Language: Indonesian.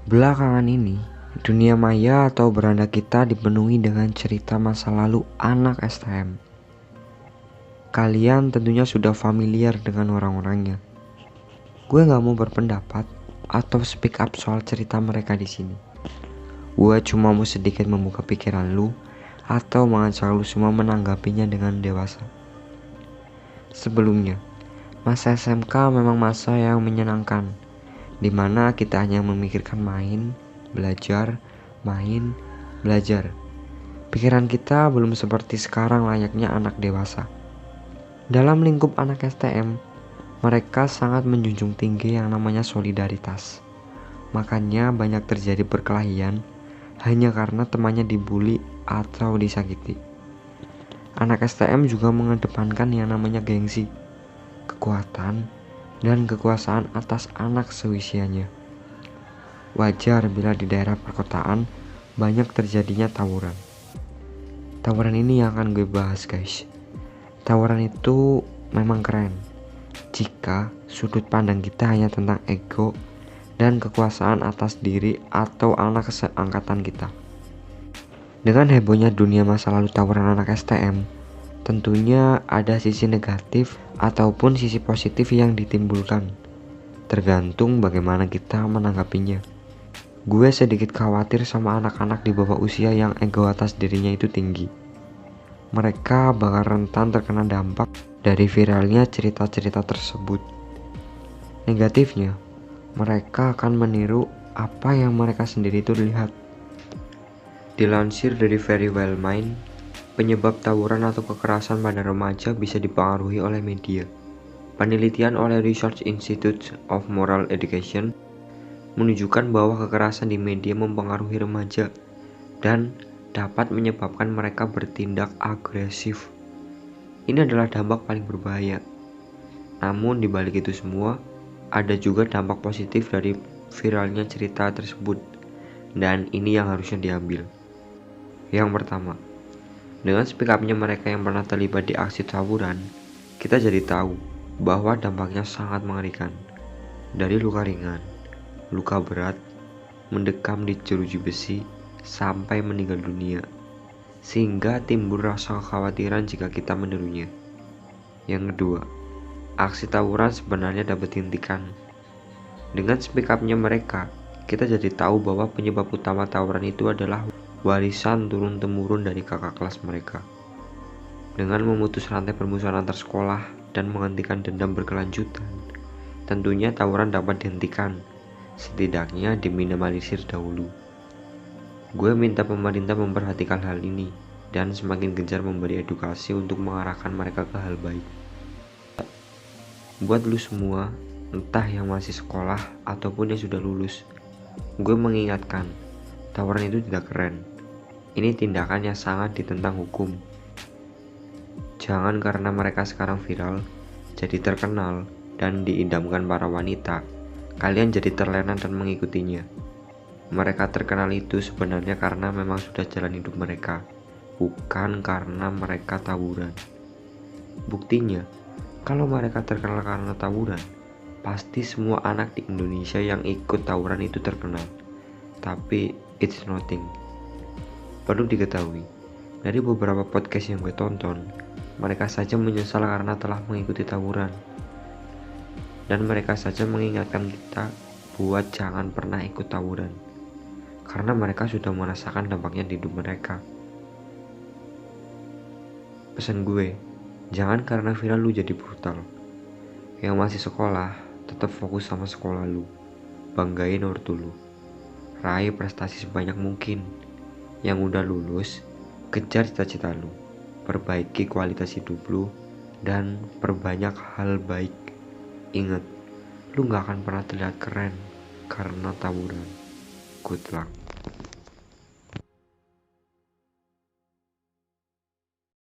Belakangan ini, dunia maya atau beranda kita dipenuhi dengan cerita masa lalu anak STM. Kalian tentunya sudah familiar dengan orang-orangnya. Gue gak mau berpendapat atau speak up soal cerita mereka di sini. Gue cuma mau sedikit membuka pikiran lu atau mengajak lu semua menanggapinya dengan dewasa. Sebelumnya, masa SMK memang masa yang menyenangkan, dimana kita hanya memikirkan main, belajar. Pikiran kita belum seperti sekarang layaknya anak dewasa. Dalam lingkup anak STM, mereka sangat menjunjung tinggi yang namanya solidaritas. Makanya banyak terjadi perkelahian hanya karena temannya dibully atau disakiti. Anak STM juga mengedepankan yang namanya gengsi, kekuatan, dan kekuasaan atas anak seusianya. Wajar bila di daerah perkotaan banyak terjadinya tawuran. Tawuran ini yang akan gue bahas, guys. Tawuran itu memang keren jika sudut pandang kita hanya tentang ego dan kekuasaan atas diri atau anak seangkatan kita. Dengan hebohnya dunia masa lalu tawuran anak STM, tentunya ada sisi negatif ataupun sisi positif yang ditimbulkan, tergantung bagaimana kita menanggapinya. Gue sedikit khawatir sama anak-anak di bawah usia yang ego atas dirinya itu tinggi. Mereka bakal rentan terkena dampak dari viralnya cerita-cerita tersebut. Negatifnya, mereka akan meniru apa yang mereka sendiri itu lihat. Dilansir dari Very Well Mind, penyebab tawuran atau kekerasan pada remaja bisa dipengaruhi oleh media. Penelitian oleh Research Institute of Moral Education menunjukkan bahwa kekerasan di media mempengaruhi remaja dan dapat menyebabkan mereka bertindak agresif. Ini adalah dampak paling berbahaya. Namun di balik itu semua, ada juga dampak positif dari viralnya cerita tersebut, dan ini yang harusnya diambil. Yang pertama, dengan speak up-nya mereka yang pernah terlibat di aksi tawuran, kita jadi tahu bahwa dampaknya sangat mengerikan. Dari luka ringan, luka berat, mendekam di jeruji besi, sampai meninggal dunia, sehingga timbul rasa kekhawatiran jika kita menirunya. Yang kedua, aksi tawuran sebenarnya dapat dihentikan. Dengan speak up-nya mereka, kita jadi tahu bahwa penyebab utama tawuran itu adalah warisan turun-temurun dari kakak kelas mereka. Dengan memutus rantai permusuhan antar sekolah dan menghentikan dendam berkelanjutan, tentunya tawuran dapat dihentikan, setidaknya diminimalisir dahulu. Gue minta pemerintah memperhatikan hal ini dan semakin gencar memberi edukasi untuk mengarahkan mereka ke hal baik. Buat lu semua, entah yang masih sekolah ataupun yang sudah lulus, gue mengingatkan, tawuran itu tidak keren. Ini tindakan yang sangat ditentang hukum. Jangan karena mereka sekarang viral, jadi terkenal, dan diidamkan para wanita, kalian jadi terlena dan mengikutinya. Mereka terkenal itu sebenarnya karena memang sudah jalan hidup mereka, bukan karena mereka tawuran. Buktinya, kalau mereka terkenal karena tawuran, pasti semua anak di Indonesia yang ikut tawuran itu terkenal. Tapi it's nothing. Perlu diketahui, dari beberapa podcast yang gue tonton, mereka saja menyesal karena telah mengikuti tawuran. Dan mereka saja mengingatkan kita buat jangan pernah ikut tawuran, karena mereka sudah merasakan dampaknya di hidup mereka. Pesan gue, jangan karena viral lu jadi brutal. Yang masih sekolah, tetap fokus sama sekolah lu. Banggain ortu lu. Raih prestasi sebanyak mungkin. Yang udah lulus, kejar cita-cita lu. Perbaiki kualitas hidup lu dan perbanyak hal baik. Ingat, lu gak akan pernah terlihat keren karena tawuran. Good luck.